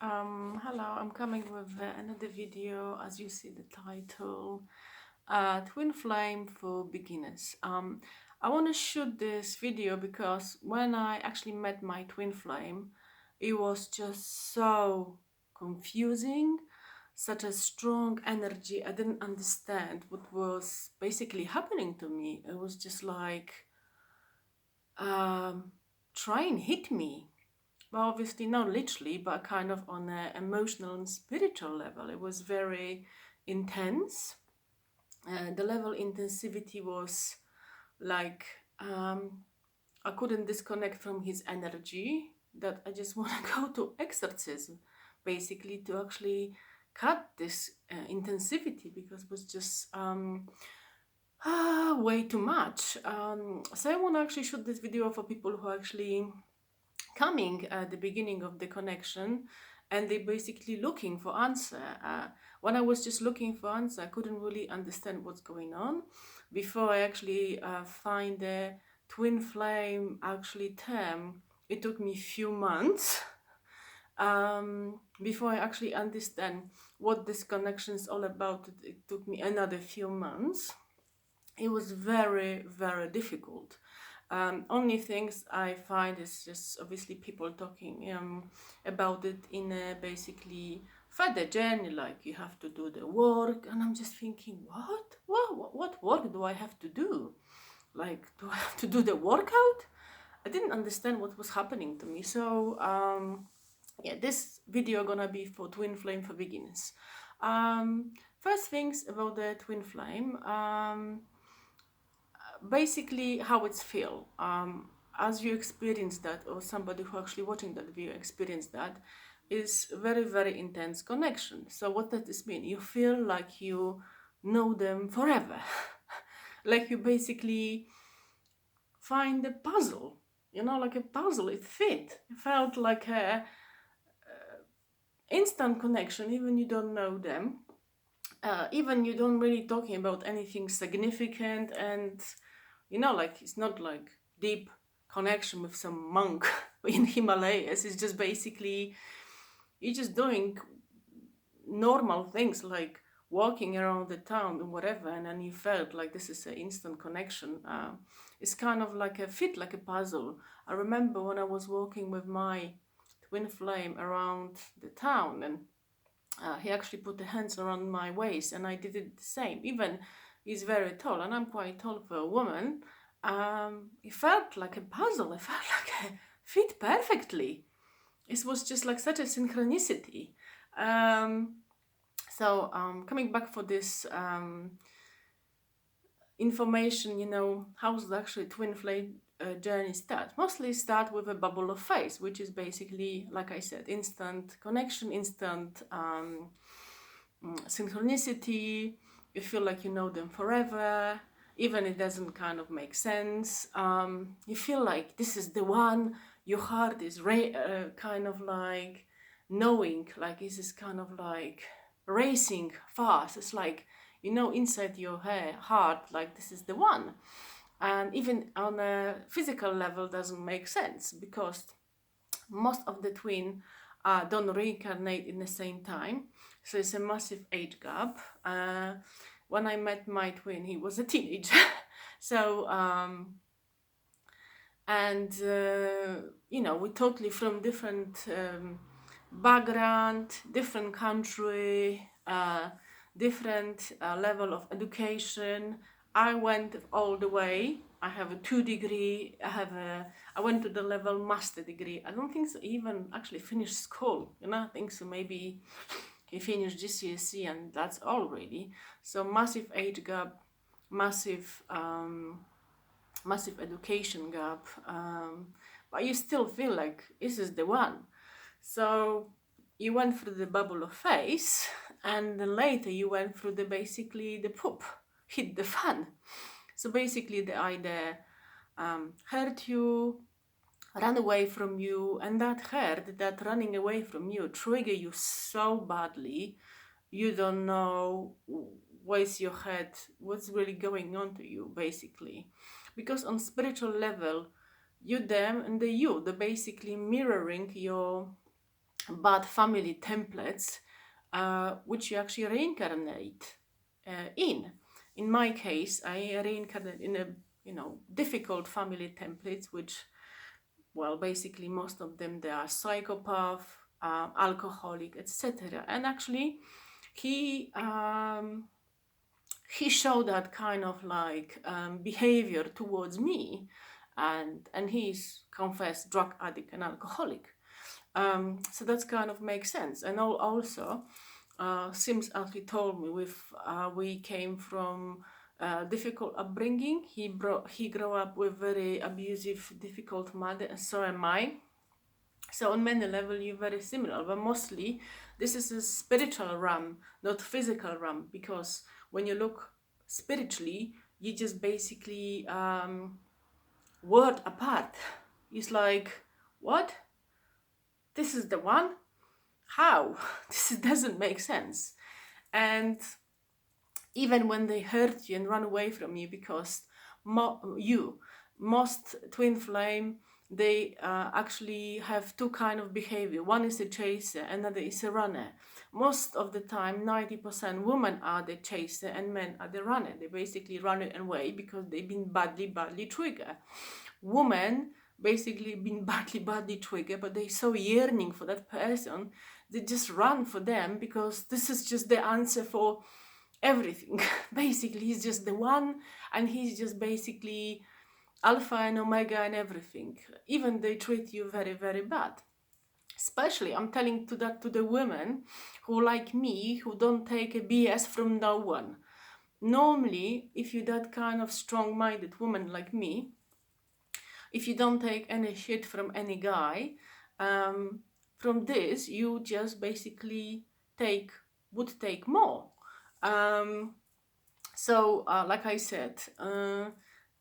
Hello, I'm coming with another video. As you see the title, Twin Flame for Beginners. I want to shoot this video because when I actually met my twin flame, it was just so confusing, such a strong energy. I didn't understand what was basically happening to me. It was just like, try and hit me. Well, obviously not literally, but kind of on an emotional and spiritual level. It was very intense. The level intensivity was like I couldn't disconnect from his energy. That I just want to go to exorcism, basically, to actually cut this intensivity because it was just way too much. So I want to actually shoot this video for people who actually coming at the beginning of the connection and they basically looking for answer. When I was just looking for answer, I couldn't really understand what's going on before I actually find the twin flame actually term. It took me few months before I actually understand what this connection is all about. It took me another few months. It was very, very difficult. Only things I find is just obviously people talking about it in a basically further journey, like you have to do the work, and I'm just thinking, what work do I have to do? Like, do I have to do the workout? I didn't understand what was happening to me. So yeah, this video gonna be for twin flame for beginners. First things about the twin flame. Basically how it's feel as you experience that, or somebody who actually watching that video experience that, is very, very intense connection. So what does this mean? You feel like you know them forever. Like you basically find a puzzle, like a puzzle, it fit. It felt like a instant connection, even you don't know them, even you don't really talking about anything significant, and like it's not like deep connection with some monk in Himalayas. It's just basically you're just doing normal things like walking around the town or whatever, and then you felt like this is an instant connection. It's kind of like a fit, like a puzzle. I remember when I was walking with my twin flame around the town, and he actually put the hands around my waist, and I did it the same. Even he's very tall, and I'm quite tall for a woman. It felt like a puzzle. It felt like a fit perfectly. It was just like such a synchronicity. So coming back for this information, how's actually twin flame journey start? Mostly start with a bubble of faith, which is basically, like I said, instant connection, instant synchronicity. You feel like you know them forever, even it doesn't kind of make sense. You feel like this is the one. Your heart is kind of like knowing, like this is kind of like racing fast. It's like, inside your heart, like this is the one. And even on a physical level doesn't make sense because most of the twin don't reincarnate in the same time. So it's a massive age gap. When I met my twin, he was a teenager. So, we're totally from different background, different country, different level of education. I went all the way. I have a 2 degree. I went to the level master degree. I don't think so even actually finished school. I think so maybe he finished GCSE and that's all really. So massive age gap, massive education gap. But you still feel like this is the one. So you went through the bubble of faith, and then later you went through basically the poop, hit the fan. So basically they either hurt you, run away from you, and that hurt, that running away from you, trigger you so badly, you don't know where's your head, what's really going on to you, basically. Because on spiritual level, you them and the you, they're basically mirroring your but family templates which you actually reincarnate in. In my case, I reincarnate in a difficult family templates, which, well, basically most of them, they are psychopath, alcoholic, etc. And actually, he showed that kind of like behavior towards me, and he's confessed drug addict and alcoholic. So that's kind of makes sense. And also, Sims actually told me we came from difficult upbringing. He grew up with very abusive, difficult mother, and so am I. So on many levels, you're very similar, but mostly this is a spiritual realm, not physical realm, because when you look spiritually, you just basically word apart. It's like, what? This is the one? How? This doesn't make sense. And even when they hurt you and run away from you, because most twin flame, they actually have two kind of behavior. One is a chaser, another is a runner. Most of the time, 90% women are the chaser and men are the runner. They basically run away because they've been badly triggered. Women basically been badly triggered, but they're so yearning for that person, they just run for them because this is just the answer for everything. Basically, he's just the one, and he's just basically alpha and omega and everything. Even they treat you very bad. Especially, I'm telling to the women who like me, who don't take a BS from no one. Normally, if you're that kind of strong-minded woman like me, if you don't take any shit from any guy, from this you just basically would take more. So like I said,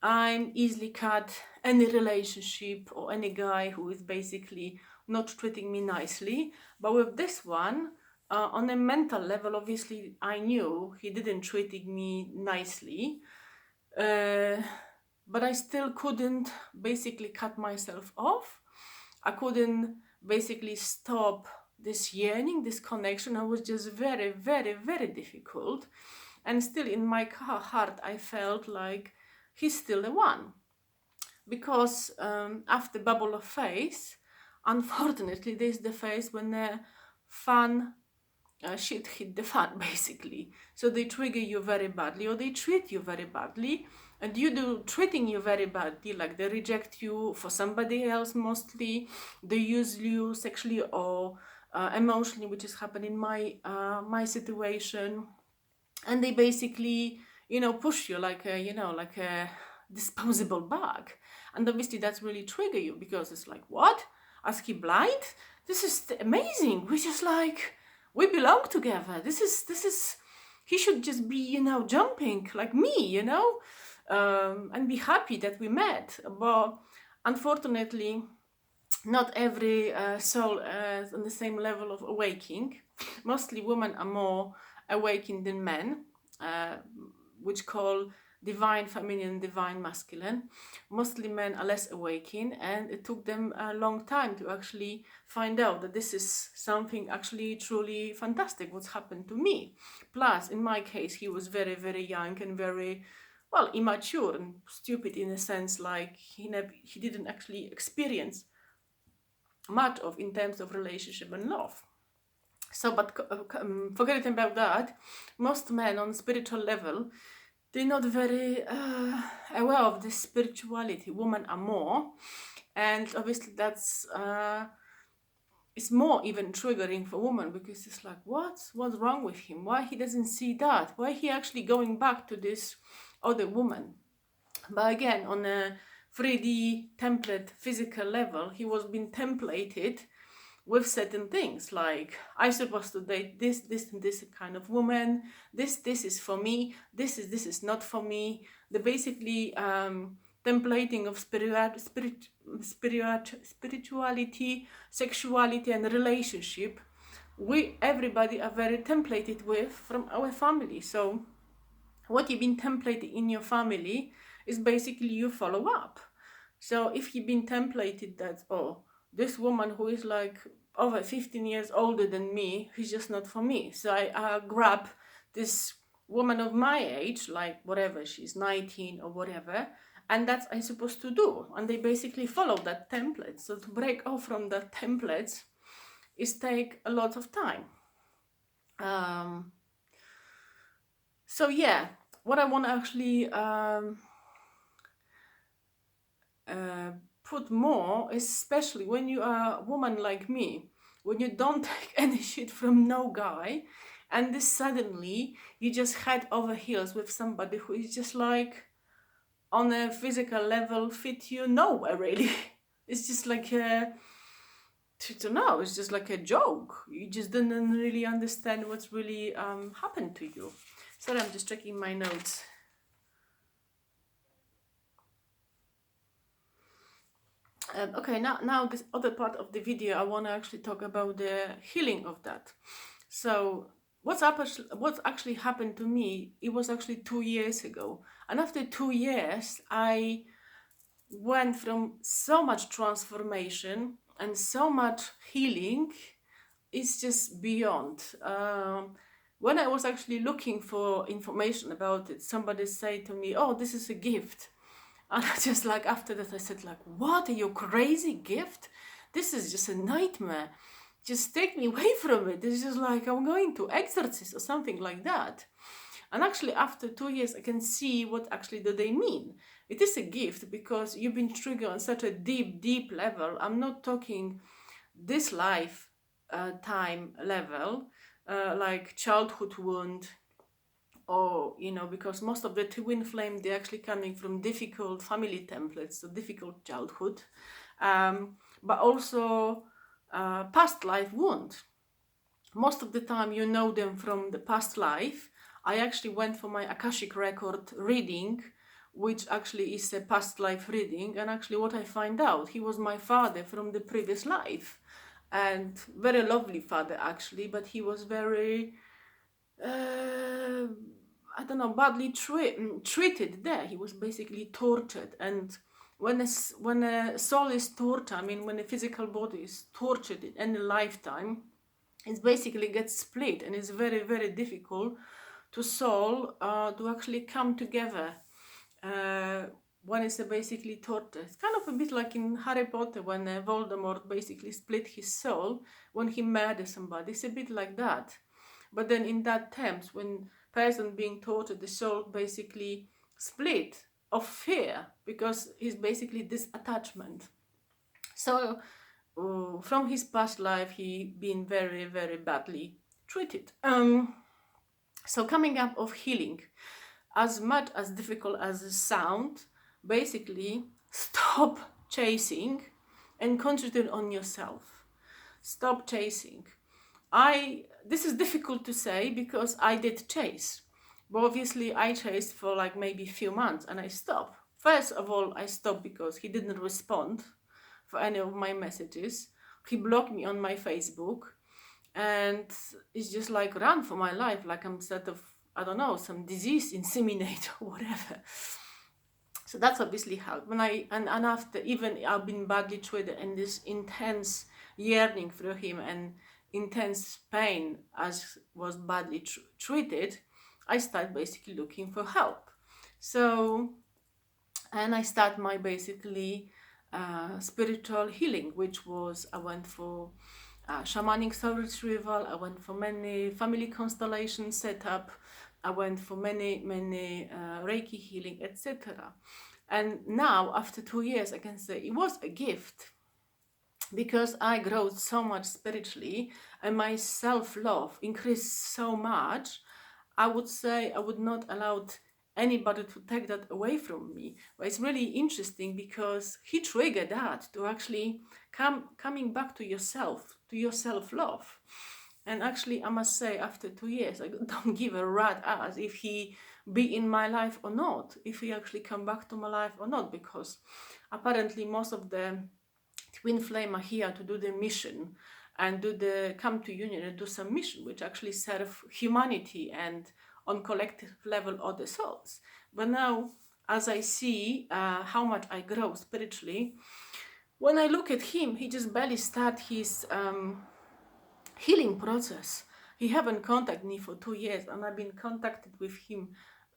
I'm easily cut any relationship or any guy who is basically not treating me nicely. But with this one, on a mental level, obviously I knew he didn't treating me nicely. But I still couldn't basically cut myself off. I couldn't basically stop this yearning, this connection. It was just very difficult. And still in my heart, I felt like he's still the one. Because after bubble of phase, unfortunately, there's the phase when the fun shit hit the fan, basically. So they trigger you very badly, or they treat you very badly, and you do treating you very badly, like they reject you for somebody else mostly, they use you sexually or emotionally, which is happening in my situation, and they basically push you like a disposable bag. And obviously that's really trigger you, because it's like, what? Is he blind? This is amazing. We just like, we belong together. This is he should just be jumping like me, and be happy that we met. But unfortunately, not every soul is on the same level of awakening. Mostly women are more awakened than men, which call divine feminine, divine masculine. Mostly men are less awakened, and it took them a long time to actually find out that this is something actually truly fantastic what's happened to me. Plus, in my case, he was very young and very, well, immature and stupid, in a sense, like he didn't actually experience much of in terms of relationship and love. So, but forgetting about that, most men on spiritual level, they're not very aware of this spirituality. Women are more, and obviously that's it's more even triggering for women, because it's like, what's wrong with him? Why he doesn't see that? Why he actually going back to this other woman? But again, on a 3D template physical level, he was being templated with certain things, like I'm supposed to date this and this kind of woman, this is for me, this is not for me. The basically templating of spirituality, sexuality and relationship, everybody are very templated with from our family. So what you've been templated in your family is basically you follow up. So if you've been templated that, oh, this woman who is like over 15 years older than me, he's just not for me. So I grab this woman of my age, like whatever, she's 19 or whatever, and that's I'm supposed to do. And they basically follow that template. So to break off from that template is take a lot of time. So yeah, what I want to actually put more, especially when you are a woman like me, when you don't take any shit from no guy, and this suddenly you just head over heels with somebody who is just like on a physical level fit you nowhere really. It's just like a, I don't know, it's just like a joke. You just didn't really understand what's really happened to you. Sorry, I'm just checking my notes. Okay, now this other part of the video, I want to actually talk about the healing of that. So what's actually happened to me, it was actually 2 years ago. And after 2 years, I went from so much transformation and so much healing. It's just beyond. When I was actually looking for information about it, somebody said to me, oh, this is a gift. And I just like, after that, I said like, what, are you crazy, gift? This is just a nightmare. Just take me away from it. It's just like, I'm going to exorcist or something like that. And actually, after 2 years, I can see what actually do they mean. It is a gift because you've been triggered on such a deep level. I'm not talking this life time level, like childhood wound, or because most of the twin flame, they're actually coming from difficult family templates, so difficult childhood, but also past life wound. Most of the time you know them from the past life. I actually went for my Akashic record reading, which actually is a past life reading, and actually what I find out, he was my father from the previous life, and very lovely father actually, but he was very I don't know, badly treated there. He was basically tortured. And when a soul is tortured, I mean, when a physical body is tortured in any lifetime, it basically gets split, and it's very difficult to soul to actually come together when it's basically tortured. It's kind of a bit like in Harry Potter when Voldemort basically split his soul when he murdered somebody. It's a bit like that. But then in that terms, when person being tortured, the soul basically split of fear, because he's basically this attachment. So from his past life, he been very badly treated. So coming up of healing, as much as difficult as it sounds, basically stop chasing and concentrate on yourself. Stop chasing. This is difficult to say because I did chase, but obviously I chased for like maybe a few months and I stopped. First of all, I stopped because he didn't respond for any of my messages. He blocked me on my Facebook, and it's just like run for my life, like I'm sort of, I don't know, some disease inseminate or whatever. So that's obviously helped. And after, even I've been badly treated, and this intense yearning for him and intense pain as was badly treated, I started basically looking for help. So, and I start my basically spiritual healing, which was, I went for shamanic soul retrieval, I went for many family constellation setup, I went for many Reiki healing, etc. And now, after 2 years, I can say it was a gift, because I grew so much spiritually and my self-love increased so much. I would say I would not allow anybody to take that away from me. But it's really interesting because he triggered that to actually coming back to yourself, to your self-love. And actually, I must say, after 2 years, I don't give a rat ass if he be in my life or not, if he actually come back to my life or not, because apparently most of the twin flame are here to do the mission and come to union and do some mission which actually serve humanity and on collective level other souls. But now, as I see how much I grow spiritually, when I look at him, he just barely start his healing process. He haven't contacted me for 2 years, and I've been contacted with him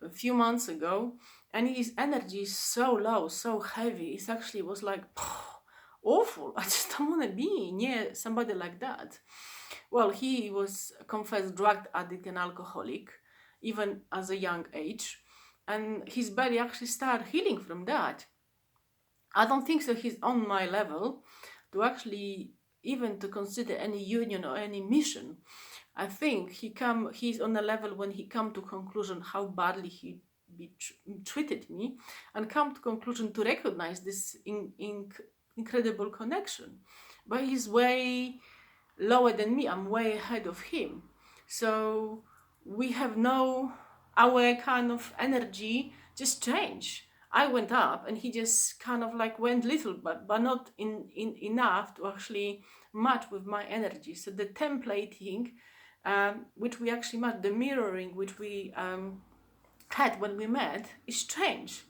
a few months ago, and his energy is so low, so heavy. It actually was like awful. I just don't want to be near somebody like that. Well, he was a confessed drug addict and alcoholic, even as a young age, and his body actually started healing from that. I don't think so he's on my level to actually even to consider any union or any mission. I think he's on a level when he come to conclusion how badly he treated me, and come to conclusion to recognize this incredible connection. But he's way lower than me. I'm way ahead of him. So we have our kind of energy just change. I went up and he just kind of like went little, but not enough to actually match with my energy. So the templating, which we actually match, the mirroring which we had when we met, is strange.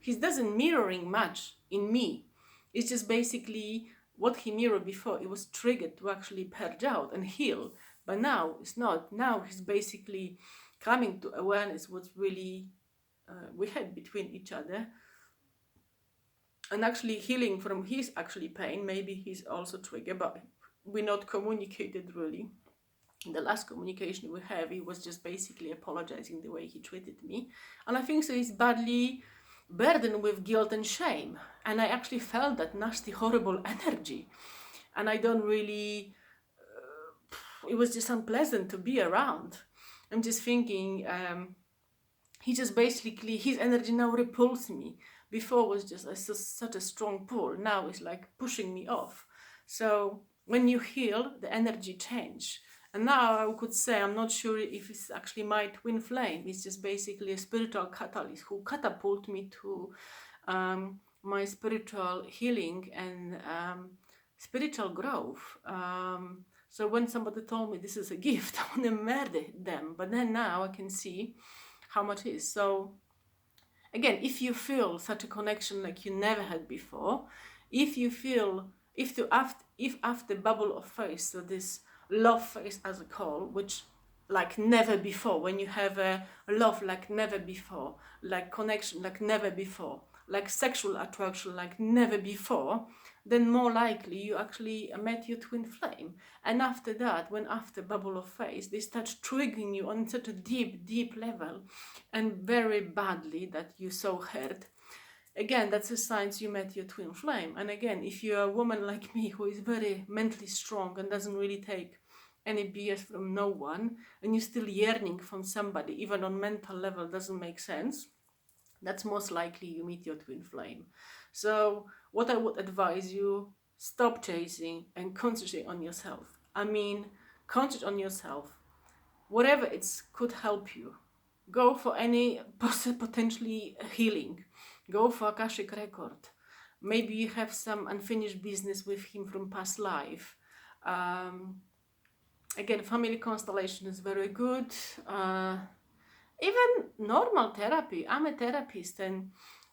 He doesn't mirroring much in me. It's just basically what he mirrored before. It was triggered to actually purge out and heal. But now it's not. Now he's basically coming to awareness what's really we had between each other, and actually healing from his actually pain. Maybe he's also triggered, but we not communicated really. In the last communication we have, he was just basically apologizing the way he treated me, and I think so he's badly burdened with guilt and shame, and I actually felt that nasty, horrible energy, and I don't really. It was just unpleasant to be around. I'm just thinking. He just basically, his energy now repulsed me. Before was just such a strong pull. Now it's like pushing me off. So when you heal, the energy change. And now I could say, I'm not sure if it's actually my twin flame. It's just basically a spiritual catalyst who catapulted me to my spiritual healing and spiritual growth. So when somebody told me this is a gift, I want to murder them. But then now I can see how much it is. So again, if you feel such a connection like you never had before, if you feel, if after bubble of phase, so this love phase as a call, which like never before, when you have a love like never before, like connection like never before, like sexual attraction like never before, then more likely you actually met your twin flame. And after that, when after bubble of phase, they start triggering you on such a deep level and very badly that you so hurt. Again, that's a sign you met your twin flame. And again, if you're a woman like me who is very mentally strong and doesn't really take any BS from no one, and you're still yearning from somebody, even on mental level, doesn't make sense, that's most likely you meet your twin flame. So what I would advise you, stop chasing and concentrate on yourself. I mean, concentrate on yourself. Whatever it could help you. Go for any potentially healing. Go for Akashic record. Maybe you have some unfinished business with him from past life. Again, family constellation is very good. Even normal therapy. I'm a therapist, and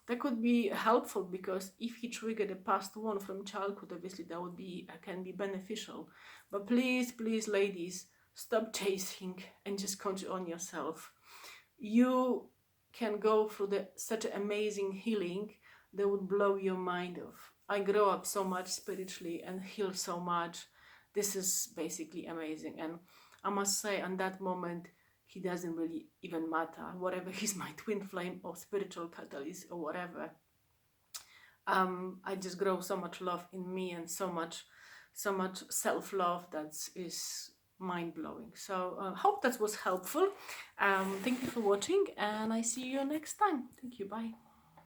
that could be helpful, because if he triggered a past one from childhood, obviously that would be can be beneficial. But please, ladies, stop chasing and just concentrate on yourself. You can go through such an amazing healing that would blow your mind off. I grew up so much spiritually and healed so much. This is basically amazing, and I must say, on that moment, he doesn't really even matter, whatever he's my twin flame or spiritual catalyst or whatever. I just grow so much love in me, and so much self-love that is mind-blowing. So hope that was helpful. Thank you for watching, and I see you next time. Thank you. Bye.